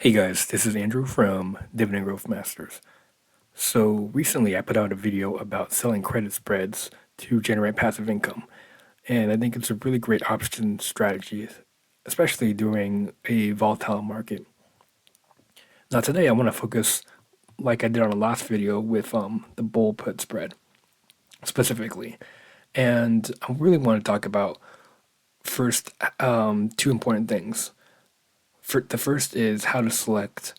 Hey guys, this is Andrew from Dividend Growth Masters. So recently I put out a video about selling credit spreads to generate passive income. And I think it's a really great option strategy, especially during a volatile market. Now today I want to focus, like I did on the last video, with the bull put spread specifically. And I really want to talk about first two important things. The first is how to select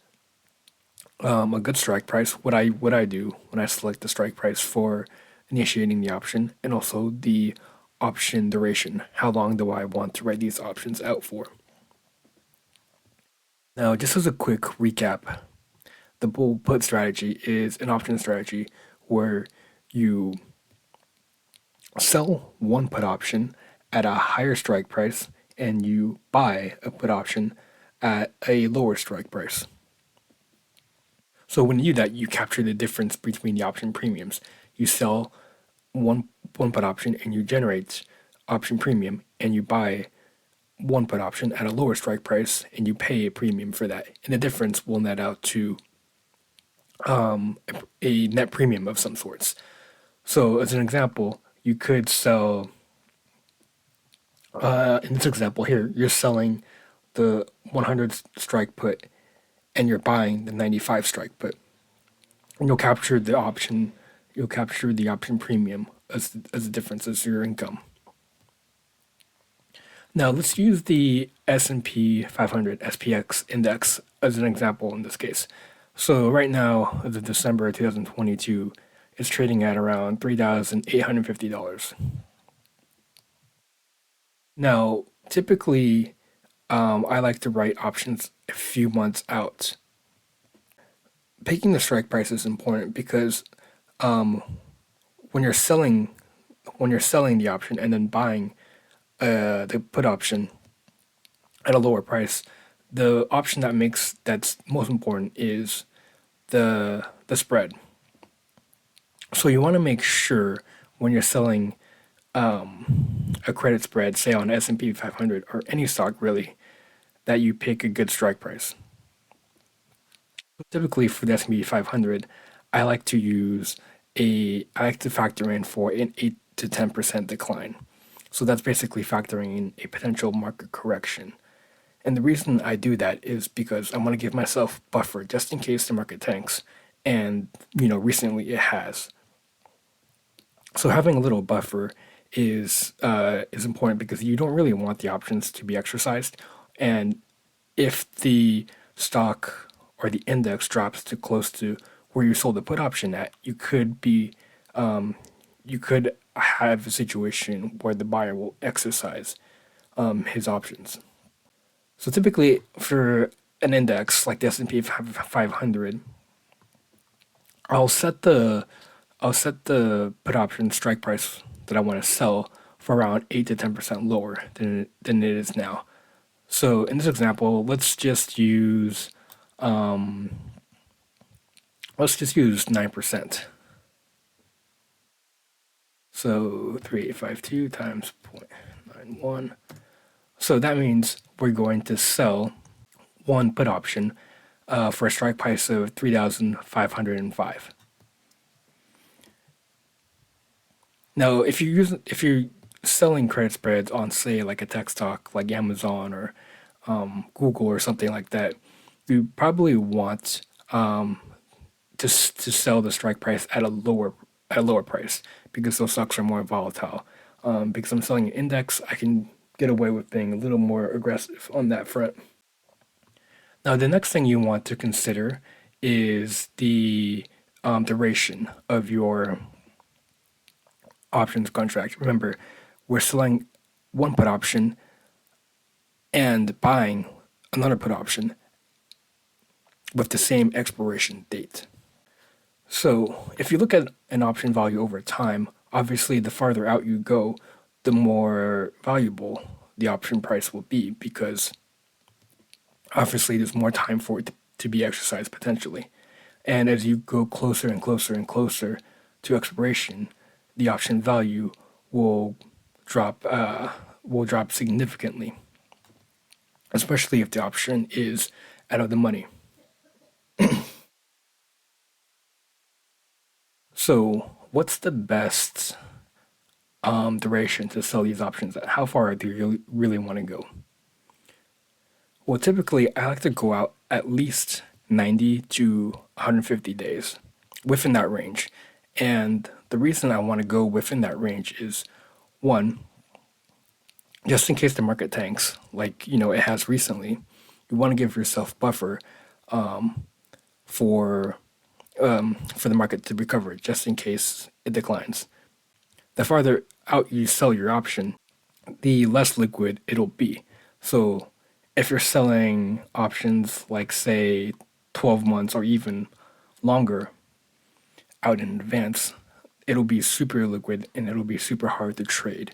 a good strike price. What I do when I select the strike price for initiating the option, and also the option duration. How long do I want to write these options out for? Now, just as a quick recap, the bull put strategy is an option strategy where you sell one put option at a higher strike price and you buy a put option at a lower strike price. So when you do that, you capture the difference between the option premiums. You sell one put option and you generate option premium, and you buy one put option at a lower strike price and you pay a premium for that. And the difference will net out to a net premium of some sorts. So as an example, you could sell, in this example here, you're selling the 100 strike put and you're buying the 95 strike put. And you'll capture the option premium as a difference as your income. Now let's use the S&P 500 SPX index as an example in this case. So right now, as of December 2022, it's trading at around $3,850. Now, typically, I like to write options a few months out. Picking the strike price is important because um, when you're selling the option and then buying the put option at a lower price, the option that's most important is the spread. So you want to make sure when you're selling a credit spread, say on S&P 500 or any stock really, that you pick a good strike price. Typically for the S&P 500, I like to factor in for an 8 to 10% decline. So that's basically factoring in a potential market correction. And the reason I do that is because I want to give myself buffer just in case the market tanks. And, recently it has. So having a little buffer is important because you don't really want the options to be exercised. And if the stock or the index drops to close to where you sold the put option at, you could have a situation where the buyer will exercise his options. So typically for an index like the S&P 500, I'll set the I'll set the put option strike price that I want to sell for around 8 to 10% lower than it is now. So in this example, um, let's just use 9%. So 3852 times 0.91. So that means we're going to sell one put option for a strike price of 3,505. Now, if you're selling credit spreads on, say, like a tech stock like Amazon or Google or something like that, you probably want to sell the strike price at a lower price because those stocks are more volatile. Because I'm selling an index, I can get away with being a little more aggressive on that front. Now, the next thing you want to consider is the duration of your options contract. Remember, we're selling one put option and buying another put option with the same expiration date. So if you look at an option value over time, obviously the farther out you go, the more valuable the option price will be because obviously there's more time for it to be exercised potentially. And as you go closer and closer and closer to expiration, the option value will drop will drop significantly, especially if the option is out of the money. So, what's the best duration to sell these options at? How far do you really want to go? Well, typically, I like to go out at least 90 to 150 days within that range. And the reason I want to go within that range is one, just in case the market tanks, like it has recently, you want to give yourself buffer for for the market to recover, just in case it declines. The farther out you sell your option, the less liquid it'll be. So if you're selling options like, say, 12 months or even longer out in advance, it'll be super liquid and it'll be super hard to trade.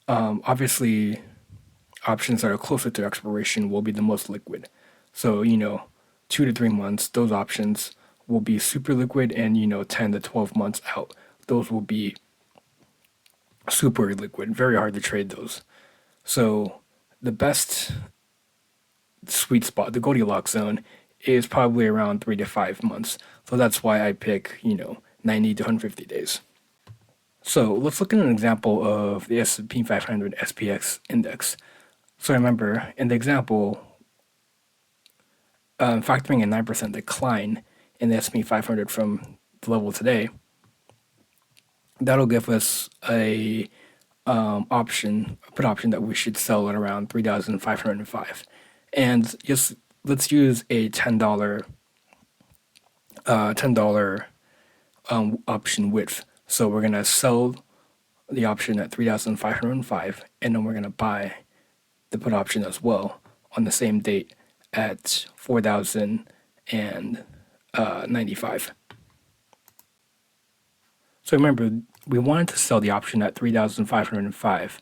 Obviously, options that are closer to expiration will be the most liquid. So, 2 to 3 months, those options will be super liquid, and 10 to 12 months out, those will be super liquid, very hard to trade those. So, the best sweet spot, the Goldilocks zone, is probably around 3 to 5 months. So that's why I pick, 90 to 150 days. So let's look at an example of the S&P 500 SPX index. So remember, in the example, factoring a 9% decline in the S&P 500 from the level today, that'll give us a put option that we should sell at around 3,505. And just let's use a $10 option width. So we're gonna sell the option at 3,505, and then we're gonna buy the put option as well on the same date at 4,095. So remember, we wanted to sell the option at 3,505,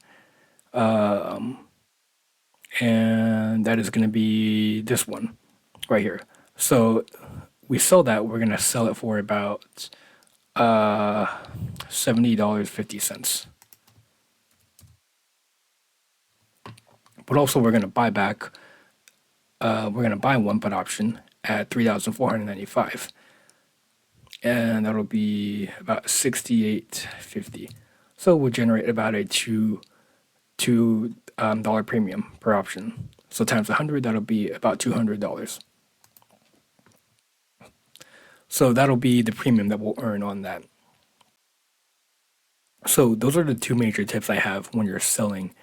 and that is going to be this one right here. So we sell that, we're going to sell it for about $70.50. But also we're going to buy back, we're going to buy one put option at 3,495. And that'll be about 68.50. So we'll generate about a two dollar premium per option. So times 100, that'll be about $200. So that'll be the premium that we'll earn on that. So those are the two major tips I have when you're selling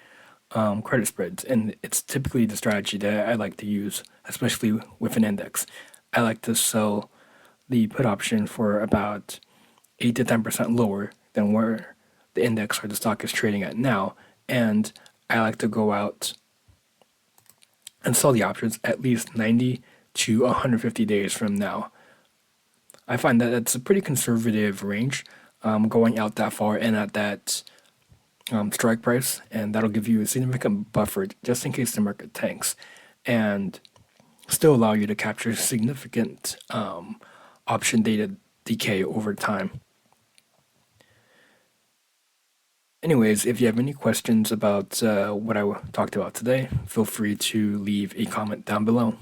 credit spreads, and it's typically the strategy that I like to use, especially with an index. I like to sell the put option for about 8 to 10% lower than where the index or the stock is trading at now, and I like to go out and sell the options at least 90 to 150 days from now. I find that that's a pretty conservative range, going out that far and at that strike price, and that'll give you a significant buffer just in case the market tanks, and still allow you to capture significant option data decay over time. Anyways, if you have any questions about what I talked about today, feel free to leave a comment down below.